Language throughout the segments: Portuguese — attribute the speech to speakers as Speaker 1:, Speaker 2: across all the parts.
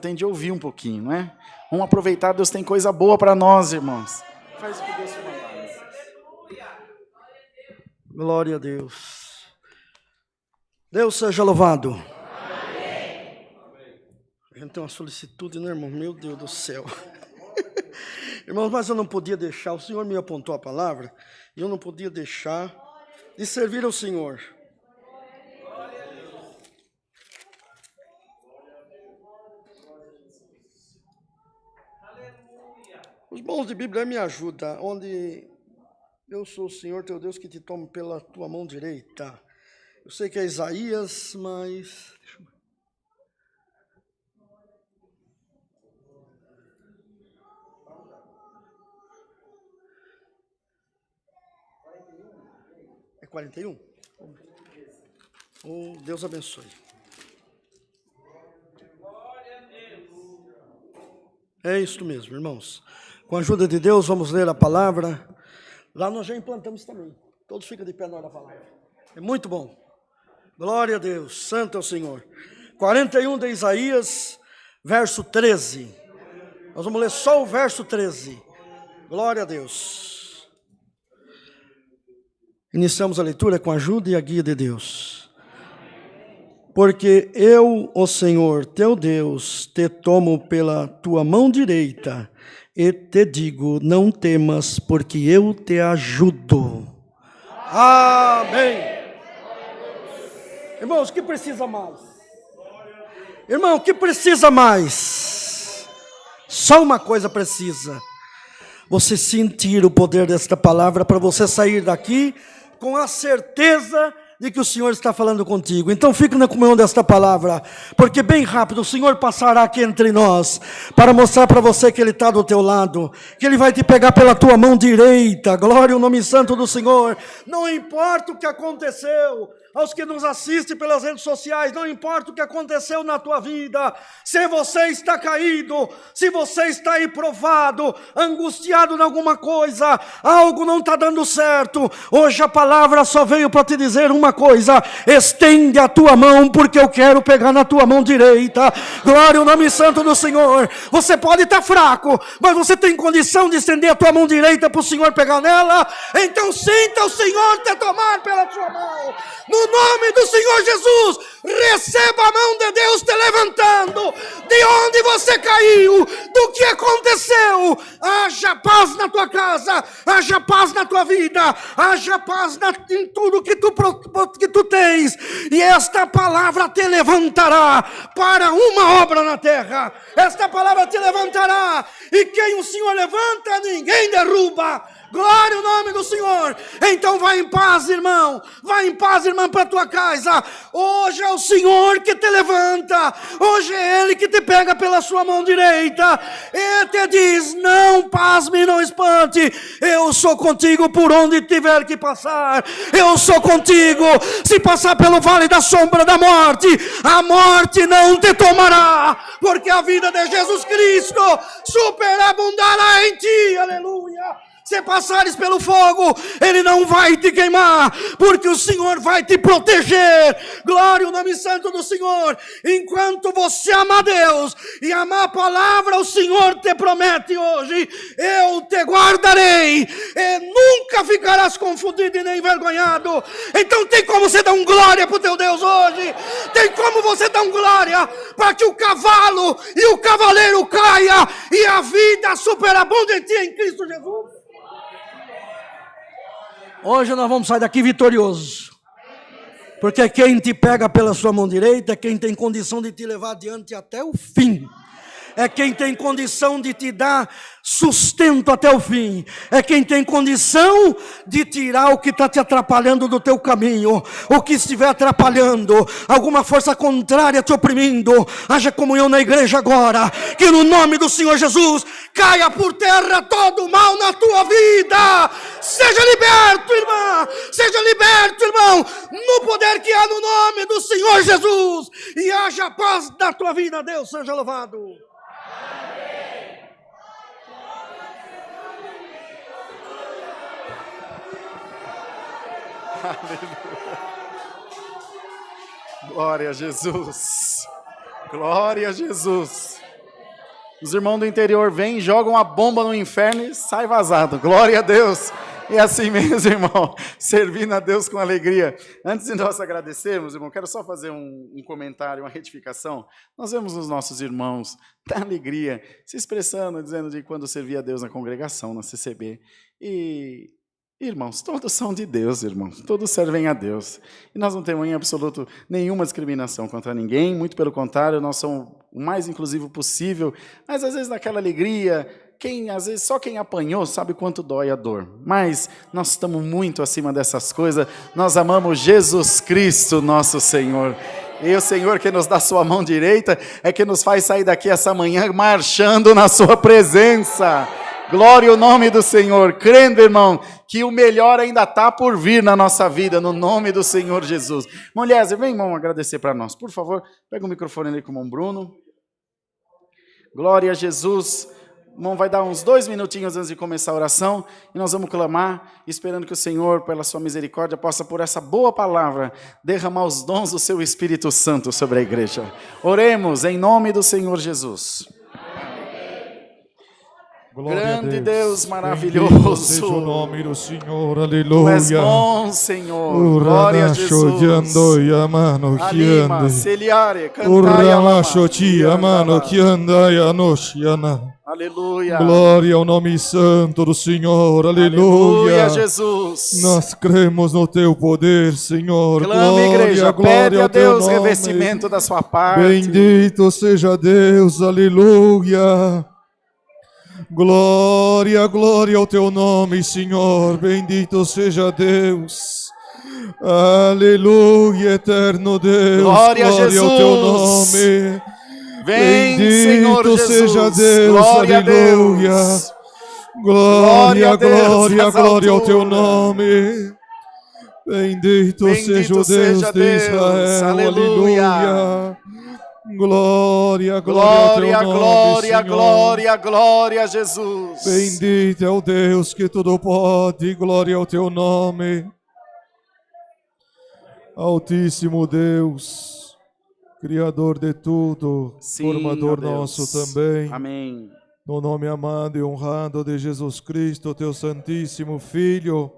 Speaker 1: tem de ouvir um pouquinho, não é? Vamos aproveitar, Deus tem coisa boa para nós, irmãos. Faz o que Deus te mandar.
Speaker 2: Glória a Deus. Deus seja louvado.
Speaker 1: Amém.
Speaker 2: A gente tem uma solicitude, né, irmão? Meu Deus do céu. Irmãos, mas eu não podia deixar, o Senhor me apontou a palavra, e eu não podia deixar de servir ao Senhor. Os bons de Bíblia me ajudam, onde eu sou o Senhor teu Deus que te tomo pela tua mão direita. Eu sei que é Isaías, mas... É 41? Oh, Deus abençoe. É isso mesmo, irmãos. Com a ajuda de Deus, vamos ler a palavra. Lá nós já implantamos também. Todos ficam de pé na hora da palavra. É muito bom. Glória a Deus. Santo é o Senhor. 41 de Isaías, verso 13. Nós vamos ler só o verso 13. Glória a Deus. Iniciamos a leitura com a ajuda e a guia de Deus. Porque eu, o Senhor, teu Deus, te tomo pela tua mão direita e te digo, não temas, porque eu te ajudo. Amém. Irmãos, o que precisa mais? Irmão, o que precisa mais? Só uma coisa precisa. Você sentir o poder desta palavra para você sair daqui com a certeza de que o Senhor está falando contigo. Então fique na comunhão desta palavra, porque bem rápido o Senhor passará aqui entre nós, para mostrar para você que Ele está do teu lado, que Ele vai te pegar pela tua mão direita. Glória ao nome santo do Senhor. Não importa o que aconteceu, aos que nos assistem pelas redes sociais, não importa o que aconteceu na tua vida, se você está caído, se você está aí provado, angustiado em alguma coisa, algo não está dando certo, hoje a palavra só veio para te dizer uma coisa: estende a tua mão, porque eu quero pegar na tua mão direita. Glória ao nome santo do Senhor. Você pode estar fraco, mas você tem condição de estender a tua mão direita para o Senhor pegar nela. Então sinta o Senhor te tomar pela tua mão. No nome do Senhor Jesus, receba a mão de Deus te levantando. De onde você caiu, do que aconteceu, haja paz na tua casa, haja paz na tua vida, haja paz em tudo que tu tens. E esta palavra te levantará para uma obra na terra. Esta palavra te levantará, e quem o Senhor levanta, ninguém derruba. Glória ao nome do Senhor. Então vai em paz, irmão. Vai em paz, irmã, para a tua casa. Hoje é o Senhor que te levanta. Hoje é Ele que te pega pela sua mão direita e te diz: não pasme, não espante. Eu sou contigo por onde tiver que passar. Eu sou contigo. Se passar pelo vale da sombra da morte, a morte não te tomará, porque a vida de Jesus Cristo superabundará em ti. Aleluia. Se passares pelo fogo, Ele não vai te queimar, porque o Senhor vai te proteger. Glória ao nome santo do Senhor. Enquanto você ama Deus e amar a palavra, o Senhor te promete hoje: eu te guardarei e nunca ficarás confundido e nem envergonhado. Então tem como você dar um glória para o teu Deus hoje? Tem como você dar um glória para que o cavalo e o cavaleiro caia e a vida superabunde em ti em Cristo Jesus? Hoje nós vamos sair daqui vitoriosos, porque quem te pega pela sua mão direita é quem tem condição de te levar adiante até o fim. É quem tem condição de te dar sustento até o fim. É quem tem condição de tirar o que está te atrapalhando do teu caminho. O que estiver atrapalhando, alguma força contrária te oprimindo, haja comunhão na igreja agora. Que no nome do Senhor Jesus caia por terra todo o mal na tua vida. Seja liberto, irmã. Seja liberto, irmão, no poder que há no nome do Senhor Jesus. E haja paz na tua vida. Deus seja louvado.
Speaker 1: Aleluia. Glória a Jesus. Glória a Jesus. Os irmãos do interior vêm, jogam a bomba no inferno e sai vazado. Glória a Deus. E assim mesmo, irmão, servindo a Deus com alegria. Antes de nós agradecermos, irmão, quero só fazer um comentário, uma retificação. Nós vemos os nossos irmãos da alegria se expressando, dizendo de quando servia a Deus na congregação, na CCB. E, irmãos, todos são de Deus, irmãos. Todos servem a Deus. E nós não temos em absoluto nenhuma discriminação contra ninguém. Muito pelo contrário, nós somos o mais inclusivo possível. Mas, às vezes, naquela alegria... Às vezes, só quem apanhou sabe quanto dói a dor. Mas nós estamos muito acima dessas coisas. Nós amamos Jesus Cristo, nosso Senhor. E o Senhor que nos dá sua mão direita é que nos faz sair daqui essa manhã marchando na sua presença. Glória ao nome do Senhor. Crendo, irmão, que o melhor ainda está por vir na nossa vida, no nome do Senhor Jesus. Mulheres, vem, irmão, agradecer para nós. Por favor, pega o microfone ali com o irmão Bruno. Glória a Jesus. Irmão, vai dar uns 2 minutinhos antes de começar a oração e nós vamos clamar, esperando que o Senhor, pela sua misericórdia, possa, por essa boa palavra, derramar os dons do seu Espírito Santo sobre a igreja. Oremos em nome do Senhor Jesus.
Speaker 3: Glória
Speaker 1: Grande Deus,
Speaker 3: Bendito
Speaker 1: maravilhoso.
Speaker 3: seja o nome do Senhor,
Speaker 1: Tu
Speaker 3: aleluia.
Speaker 1: és bom, Senhor. Glória a Jesus. Alima, Celiare, Cantaia, Aleluia.
Speaker 3: Glória ao nome santo do Senhor, aleluia.
Speaker 1: Jesus.
Speaker 3: Nós cremos no teu poder, Senhor.
Speaker 1: Clame,
Speaker 3: Glória,
Speaker 1: igreja,
Speaker 3: glória
Speaker 1: pede a
Speaker 3: ao teu
Speaker 1: Deus
Speaker 3: nome.
Speaker 1: revestimento da sua parte.
Speaker 3: Bendito seja Deus, aleluia. Glória, glória ao teu nome, Senhor. Bendito seja Deus. Aleluia, eterno Deus.
Speaker 1: Glória a Jesus.
Speaker 3: ao teu nome.
Speaker 1: Vem,
Speaker 3: Bendito
Speaker 1: Senhor Jesus.
Speaker 3: seja Deus,
Speaker 1: Glória
Speaker 3: aleluia.
Speaker 1: a Deus.
Speaker 3: Glória,
Speaker 1: a Deus
Speaker 3: glória,
Speaker 1: nas
Speaker 3: glória ao teu
Speaker 1: alturas.
Speaker 3: nome. Bendito seja o Deus
Speaker 1: seja
Speaker 3: de
Speaker 1: Deus.
Speaker 3: Israel,
Speaker 1: Aleluia.
Speaker 3: aleluia. Glória, glória ao
Speaker 1: Glória,
Speaker 3: teu nome,
Speaker 1: glória,
Speaker 3: Senhor.
Speaker 1: glória, glória a Jesus.
Speaker 3: Bendito é o Deus que tudo pode, glória ao teu nome. Altíssimo Deus, Criador de tudo,
Speaker 1: Sim,
Speaker 3: Formador
Speaker 1: ó Deus.
Speaker 3: nosso também.
Speaker 1: Amém.
Speaker 3: No nome amado e honrado de Jesus Cristo, teu Santíssimo Filho,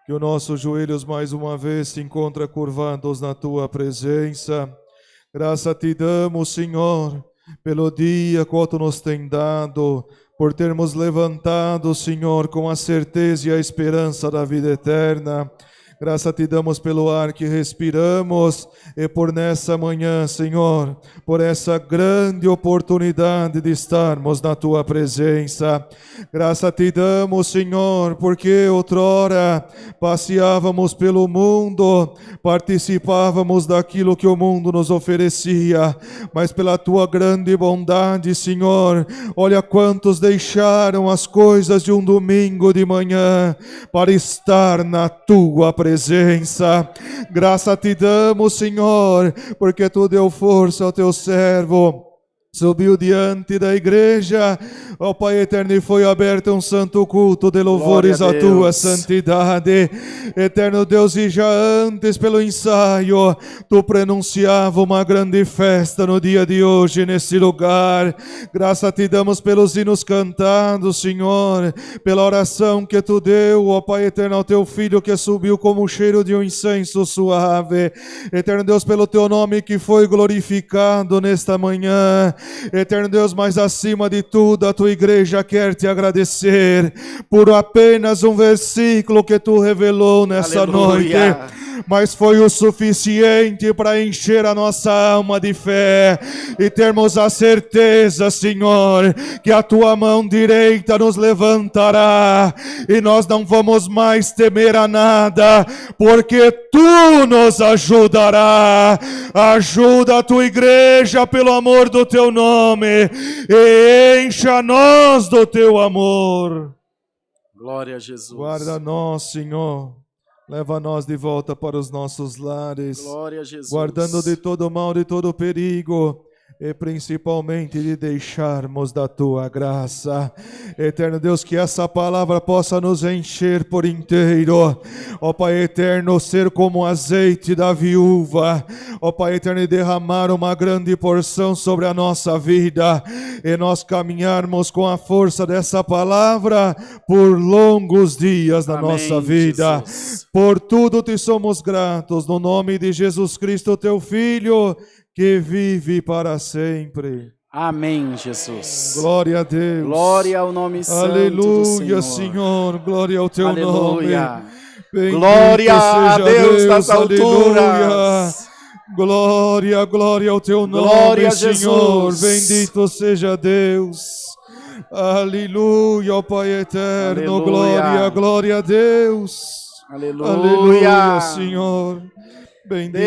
Speaker 3: que os nossos joelhos mais uma vez se encontram curvados na tua presença. Graça te damos, Senhor, pelo dia que tu nos tem dado, por termos levantado, Senhor, com a certeza e a esperança da vida eterna. Graça te damos pelo ar que respiramos e por nessa manhã, Senhor, por essa grande oportunidade de estarmos na tua presença. Graça te damos, Senhor, porque outrora passeávamos pelo mundo, participávamos daquilo que o mundo nos oferecia, mas pela tua grande bondade, Senhor, olha quantos deixaram as coisas de um domingo de manhã para estar na tua presença. Graça te damos, Senhor, porque tu deu força ao teu servo. Subiu diante da igreja, ó Pai eterno, e foi aberto um santo culto de louvores à tua santidade. Eterno Deus, e já antes pelo ensaio, tu pronunciava uma grande festa no dia de hoje nesse lugar. Graça te damos pelos hinos cantados, Senhor, pela oração que tu deu, ó Pai eterno, ao teu Filho que subiu como o cheiro de um incenso suave. Eterno Deus, pelo teu nome que foi glorificado nesta manhã. Eterno Deus, mas acima de tudo a tua igreja quer te agradecer por apenas um versículo que tu revelou nessa noite, mas foi o suficiente para encher a nossa alma de fé e termos a certeza, Senhor, que a tua mão direita nos levantará e nós não vamos mais temer a nada, porque tu nos ajudará. Ajuda a tua igreja pelo amor do teu nome e encha-nos do teu amor.
Speaker 1: Glória a Jesus.
Speaker 3: Guarda-nos, Senhor. Leva-nos de volta para os nossos lares.
Speaker 1: Glória a Jesus.
Speaker 3: Guardando de todo mal, de todo perigo. e principalmente de deixarmos da tua graça. Eterno Deus, que essa palavra possa nos encher por inteiro. Ó Pai eterno, ser como o azeite da viúva. Ó Pai eterno, e derramar uma grande porção sobre a nossa vida. E nós caminharmos com a força dessa palavra por longos dias na
Speaker 1: Amém,
Speaker 3: nossa vida.
Speaker 1: Jesus.
Speaker 3: Por tudo te somos gratos, no nome de Jesus Cristo, teu Filho, que vive para sempre.
Speaker 1: Amém, Jesus.
Speaker 3: Glória a Deus.
Speaker 1: Glória ao nome santo do
Speaker 3: Aleluia,
Speaker 1: Senhor.
Speaker 3: Senhor. Glória ao teu
Speaker 1: Aleluia.
Speaker 3: nome. Bendito
Speaker 1: Glória a
Speaker 3: seja
Speaker 1: Deus das
Speaker 3: aleluia.
Speaker 1: alturas.
Speaker 3: Glória, glória ao teu nome,
Speaker 1: Glória a
Speaker 3: Senhor.
Speaker 1: Jesus.
Speaker 3: Bendito seja Deus. Aleluia, ó Pai eterno.
Speaker 1: Aleluia.
Speaker 3: Glória, glória a Deus.
Speaker 1: Aleluia.
Speaker 3: Aleluia, Senhor. Bendito